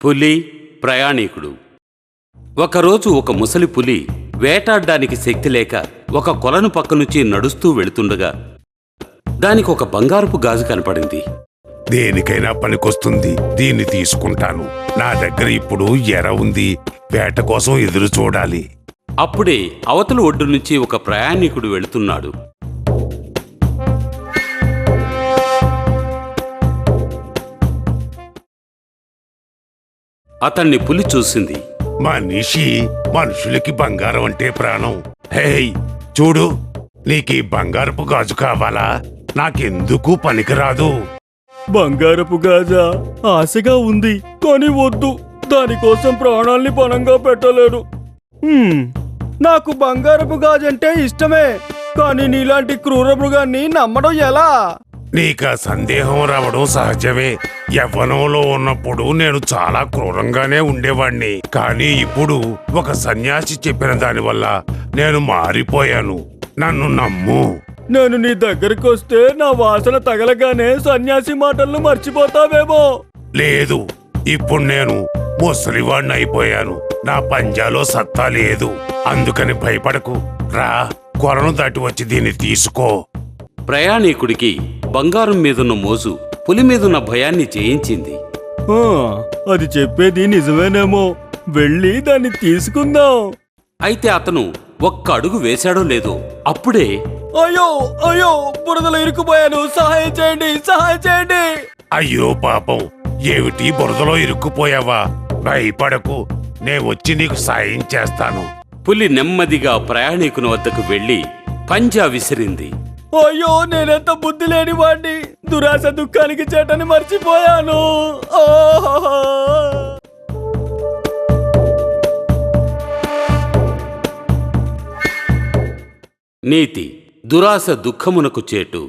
పులి ప్రయాణికుడు. ఒకరోజు ఒక ముసలి పులి వేటాడ్డానికి శక్తి లేక ఒక కొలను పక్క నుంచి నడుస్తూ వెళుతుండగా దానికి ఒక బంగారపు గాజు కనపడింది. దేనికైనా పనికొస్తుంది, దీన్ని తీసుకుంటాను. నా దగ్గర ఇప్పుడు ఎర ఉంది, వేట కోసం ఎదురు చూడాలి. అప్పుడే అవతల ఒడ్డు నుంచి ఒక ప్రయాణికుడు వెళుతున్నాడు. అతన్ని పులి చూసింది. మనుషులకి బంగారం అంటే ప్రాణం. హేయ్ చూడు, నీకీ బంగారపు గాజు కావాలా? నాకెందుకు పనికిరాదు. బంగారపు గాజా? ఆశగా ఉంది, కానీ వద్దు. దానికోసం ప్రాణాల్ని పణంగా పెట్టలేను. నాకు బంగారపు గాజంటే ఇష్టమే, కానీ నీలాంటి క్రూర మృగాన్ని నమ్మడం ఎలా? నీకా సందేహం రావడం సహజమే. యవ్వనంలో ఉన్నప్పుడు నేను చాలా క్రూరంగానే ఉండేవాణ్ణి, కానీ ఇప్పుడు ఒక సన్యాసి చెప్పిన దానివల్ల నేను మారిపోయాను. నన్ను నమ్ము. నేను నీ దగ్గరికి వస్తే నా వాసన తగలగానే సన్యాసి మాటలను మర్చిపోతావేమో. లేదు, ఇప్పుడు నేను ముసలివాణ్ణి అయిపోయాను. నా పంజాలో సత్తా లేదు. అందుకని భయపడకు. రా, కొలను దాటి వచ్చి దీన్ని తీసుకో. ప్రయాణికుడికి బంగారం మీదున్న మోజు పులి మీదున్న భయాన్ని జయించింది. అది చెప్పేది నిజమేనేమో. వెళ్ళి దాన్ని తీసుకుందాం. అయితే అతను ఒక్క అడుగు వేశాడో లేదో అప్పుడే అయ్యో అయ్యో, బురదలో ఇరుక్కుపోయాను, సహాయం చేయండి, సహాయం చేయండి. అయ్యో పాపం, ఏమిటి బురదలో ఇరుక్కుపోయావా? భయపడకు, నే వచ్చి నీకు సాయం చేస్తాను. పులి నెమ్మదిగా ప్రయాణికుని వద్దకు వెళ్లి పంజా విసిరింది. అయ్యో, నేనెంత బుద్ధి లేని వాడిని. దురాశ దుఃఖానికి చేటని మర్చిపోయాను. నీతి: దురాశ దుఃఖమునకు చేటు.